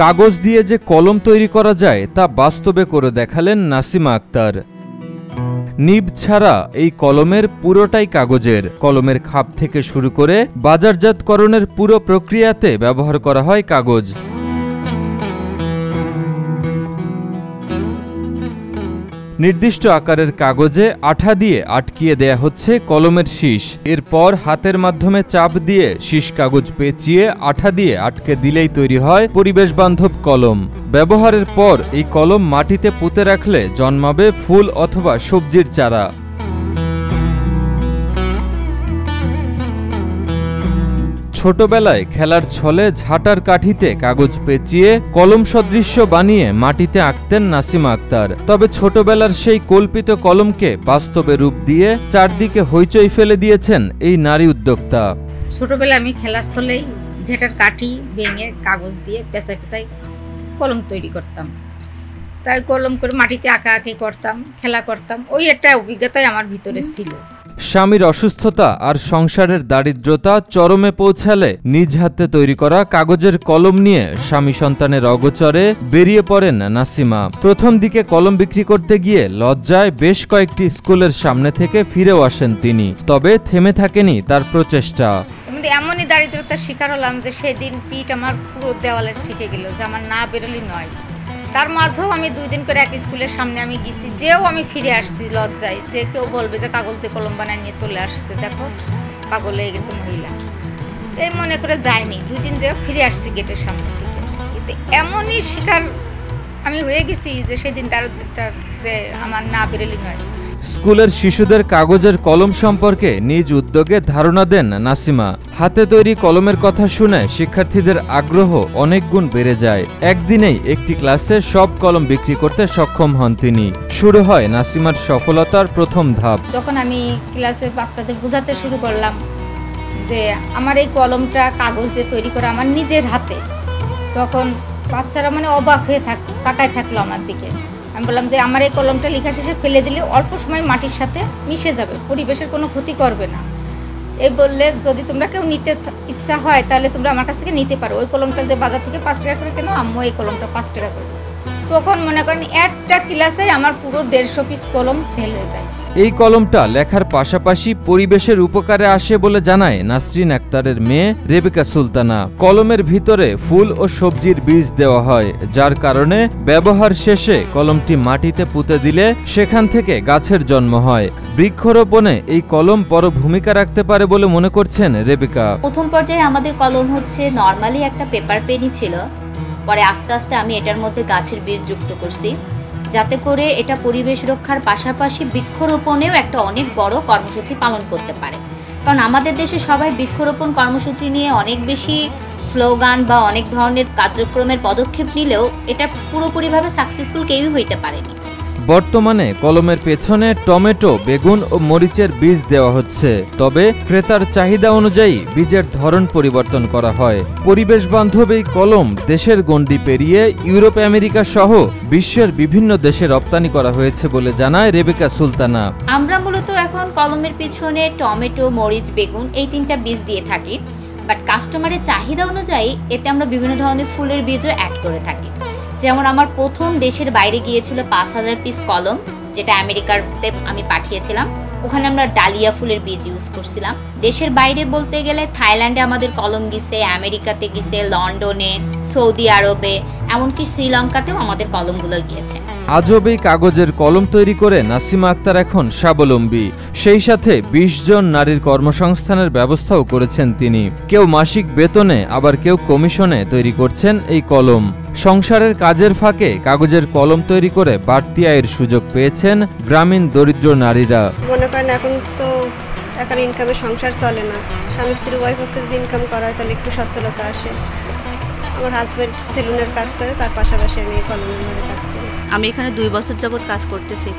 কাগজ দিয়ে যে কলম তৈরি করা যায় তা বাস্তবে করে দেখালেন নাসিমা আক্তার। নিব ছাড়া এই কলমের পুরোটাই কাগজের। কলমের খাপ থেকে শুরু করে বাজারজাতকরণের পুরো প্রক্রিয়াতে ব্যবহার করা হয় কাগজ। নির্দিষ্ট আকারের কাগজে আঠা দিয়ে আটকিয়ে দেয়া হচ্ছে কলমের শীষ। এরপর হাতের মাধ্যমে চাপ দিয়ে শীষ কাগজ পেঁচিয়ে আঠা দিয়ে আটকে দিলেই তৈরি হয় পরিবেশ বান্ধব কলম। ব্যবহারের পর এই কলম মাটিতে পুঁতে রাখলে জন্মাবে ফুল অথবা সবজির চারা। ছোটবেলায় খেলার ছলে ঝাঁটার কাঠিতে কাগজ পেঁচিয়ে কলম সদৃশ্য বানিয়ে মাটিতে আঁকতেন নাসিমা আক্তার। তবে ছোটবেলার সেই কল্পিত কলমকে বাস্তবে রূপ দিয়ে চারদিকে হইচই ফেলে দিয়েছেন এই নারী উদ্যোক্তা। ছোটবেলায় আমি খেলার ছলেই ঝাঁটার কাঠি ভেঙে কাগজ দিয়ে পেঁচাই পেঁচাই কলম তৈরি করতাম। তাই কলম করে মাটিতে আঁকাআঁকি করতাম, খেলা করতাম। ওই একটা অভিজ্ঞতাই আমার ভিতরে ছিল। স্বামীর অসুস্থতা আর সংসারের দারিদ্রতা চরমে পৌঁছালে নিজ হাতে তৈরি করা কাগজের কলম নিয়ে স্বামী সন্তানের অগোচরে বেরিয়ে পড়েন নাসিমা। প্রথম দিকে কলম বিক্রি করতে গিয়ে লজ্জায় বেশ কয়েকটি স্কুলের সামনে থেকে ফিরেও আসেন তিনি। তবে থেমে থাকেনি তার প্রচেষ্টা। এমনই দারিদ্রতার শিকার হলাম যে সেদিন পিঠ আমার পুরো দেওয়ালে ঠেকে গেল, যে আমার না বেরোলি নয়। তার মাঝেও আমি 2 দিন করে এক স্কুলের সামনে আমি গেছি, যেও আমি ফিরে আসছি লজ্জায়, যে কেউ বলবে যে কাগজ দিয়ে কলম বানায় নিয়ে চলে আসছে, দেখো পাগল হয়ে গেছে মহিলা। এই মনে করে যায়নি, 2 দিন যে ফিরে আসছি গেটের সামনে থেকে। কিন্তু এমনই শিকার আমি হয়ে গেছি যে সেদিন দারিদ্রতার যে আমার না বেরোলি নয়। স্কুলের শিশুদের কাগজের কলম সম্পর্কে নিজ উদ্যোগে ধারণা দেন নাসিমা। হাতে তৈরি কলমের কথা শুনে শিক্ষার্থীদের আগ্রহ অনেক গুণ বেড়ে যায়। একদিনেই একটি ক্লাসে সব কলম বিক্রি করতে সক্ষম হন তিনি। শুরু হয় নাসিমার সফলতার প্রথম ধাপ। যখন আমি ক্লাসে বাচ্চাদের বোঝাতে শুরু করলাম যে আমার এই কলমটা কাগজ দিয়ে তৈরি করা আমার নিজের হাতে, তখন বাচ্চারা মানে অবাক হয়ে তাকায় থাকলো আমার দিকে। আমি বললাম যে আমার এই কলমটা লেখা শেষে ফেলে দিলে অল্প সময় মাটির সাথে মিশে যাবে, পরিবেশের কোনো ক্ষতি করবে না। এই বললে যদি তোমরা কেউ নিতে ইচ্ছা হয় তাহলে তোমরা আমার কাছ থেকে নিতে পারো। ওই কলমটা যে বাজার থেকে 5 টাকা করে কেন, আম্মু এই কলমটা 5 টাকা করে। তখন মনে করেন একটা ক্লাসে আমার পুরো 150 পিস কলম সেল হয়ে যায়। এই কলমটা লেখার পাশাপাশি পরিবেশের উপকারে আসে বলে জানায় নাসরিন আক্তারের মেয়ে রেবেকা সুলতানা। কলমের ভিতরে ফুল ও সবজির বীজ দেওয়া হয়, যার কারণে ব্যবহার শেষে কলমটি মাটিতে পুঁতে দিলে সেখান থেকে গাছের জন্ম হয়। বৃক্ষরোপণে এই কলম বড় ভূমিকা রাখতে পারে বলে মনে করছেন রেবেকা। প্রথম পর্যায়ে আমাদের কলম হচ্ছে নরমালি একটা পেপার পেনই ছিল। পরে আস্তে আস্তে আমি এটার মধ্যে গাছের বীজ যুক্ত করছি, যাতে করে এটা পরিবেশ রক্ষার পাশাপাশি বৃক্ষরোপণেও একটা অনেক বড় কর্মসূচি পালন করতে পারে। কারণ আমাদের দেশে সবাই বৃক্ষরোপণ কর্মসূচি নিয়ে অনেক বেশি স্লোগান বা অনেক ধরনের কার্যক্রমের পদক্ষেপ নিলেও এটা পুরোপুরিভাবে সাকসেসফুল কেউই হইতে পারেনি। বর্তমানে কলমের পেছনে টমেটো, বেগুন ও মরিচের বীজ দেওয়া হচ্ছে। তবে ক্রেতার চাহিদা অনুযায়ী বীজের ধরন পরিবর্তন করা হয়। পরিবেশ বান্ধব এই কলম দেশের গণ্ডি পেরিয়ে ইউরোপ, আমেরিকা সহ বিশ্বের বিভিন্ন দেশে রপ্তানি করা হয়েছে বলে জানায় রেবেকা সুলতানা। আমরা মূলত এখন কলমের পিছনে টমেটো, মরিচ, বেগুন এই 3টা বীজ দিয়ে থাকি। বাট কাস্টমারের চাহিদা অনুযায়ী এতে আমরা বিভিন্ন ধরনের ফুলের বীজও অ্যাড করে থাকি। যেমন আমার প্রথম দেশের বাইরে গিয়েছিল 5000 পিস কলম, যেটা আমেরিকাতে আমি পাঠিয়েছিলাম। ওখানে আমরা ডালিয়া ফুলের বীজ ইউজ করছিলাম। দেশের বাইরে বলতে গেলে থাইল্যান্ডে আমাদের কলম গেছে, আমেরিকাতে গেছে, লন্ডনে, সৌদি আরবে, এমনকি শ্রীলঙ্কাতেও আমাদের কলমগুলো গিয়েছে। আজব এই কাগজের কলম তৈরি করে নাসিমা আক্তার এখন স্বাবলম্বী। সেই সাথে 20 জন নারীর কর্মসংস্থানের ব্যবস্থাও করেছেন তিনি। কেউ মাসিক বেতনে, আবার কেউ কমিশনে তৈরি করছেন এই কলম। সংসারের কাজের ফাঁকে কাগজের কলম তৈরি করে বাড়তি আয়ের সুযোগ পেয়েছেন গ্রামীণ দরিদ্র নারীরা। মনে করেন এখন তো একার ইনকামে সংসার চলে না, স্বামী স্ত্রী উভয় পক্ষে যদি ইনকাম করা হয় তাহলে একটু সচ্ছলতা আসে। আমার হাজব্যান্ড সেলুনের কাজ করে, তার পাশাপাশি আমি কলমের ঘরে কাজ করি। আমি এখানে 2 বছর যাবৎ কাজ করতেছি।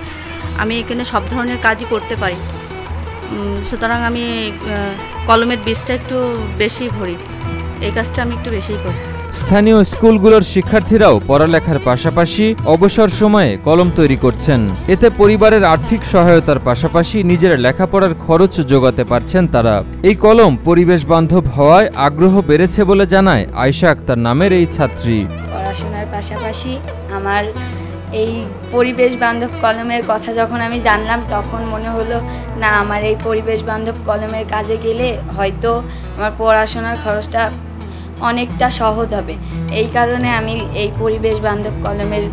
আমি এখানে সব ধরনের কাজই করতে পারি, সুতরাং আমি কলমের বীজটা একটু বেশি ভরি, এই কাজটা আমি একটু বেশিই করি। স্থানীয় স্কুলগুলোর শিক্ষার্থীরাও পড়ালেখার পাশাপাশি অবসর সময়ে কলম তৈরি করছেন। এতে পরিবারের আর্থিক সহায়তার পাশাপাশি নিজের লেখাপড়ার খরচ যোগাতে পারছেন তারা। এই কলম পরিবেশ বান্ধব হওয়ায় আগ্রহ বেড়েছে বলে জানায় আয়েশা আক্তার নামের এই ছাত্রী। পড়াশোনার পাশাপাশি আমার এই পরিবেশ বান্ধব কলমের কথা যখন আমি জানলাম তখন মনে হলো না, আমার এই পরিবেশ বান্ধব কলমের কাজে গেলে হয়তো আমার পড়াশোনার খরচটা অনেকটা সহজ হবে। এই কারণে আমি এই পরিবেশ বান্ধব কলমের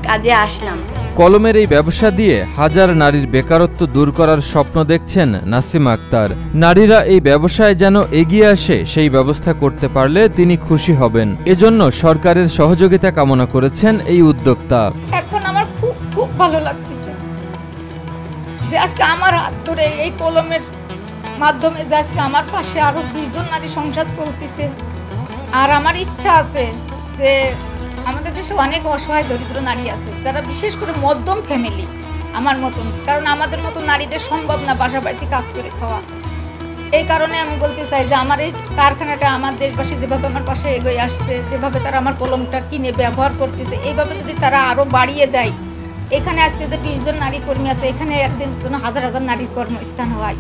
কাজে আসলাম। কলমের এই ব্যবসা দিয়ে হাজার নারীর বেকারত্ব দূর করার স্বপ্ন দেখছেন নাসিমা আক্তার। নারীরা এই ব্যবসায় যেন এগিয়ে আসে সেই ব্যবস্থা করতে পারলে তিনি খুশি হবেন। এজন্য সরকারের সহযোগিতা কামনা করেছেন এই উদ্যোক্তা। এখন আমার খুব খুব ভালো লাগতেছে যে আজকে আমার হাত ধরে এই কলমের মাধ্যমে যে আজকে আমার পাশে আরো 20 জন নারী সংসার চলতেছে। আর আমার ইচ্ছা আছে যে আমাদের দেশে অনেক অসহায় দরিদ্র নারী আছে যারা বিশেষ করে মধ্যম ফ্যামিলি আমার মতন, কারণ আমাদের মতো নারীদের সম্ভব না বাসা বাড়িতে কাজ করে খাওয়া। এই কারণে আমি বলতে চাই যে আমার এই কারখানাটা আমার দেশবাসী যেভাবে আমার পাশে এগিয়ে আসছে, যেভাবে তারা আমার কলমটা কিনে ব্যবহার করতেছে, এইভাবে যদি তারা আরও বাড়িয়ে দেয়, এখানে আজকে যে 20 জন নারী কর্মী আছে, এখানে একদিন হাজার হাজার নারীর কর্মস্থান হয়।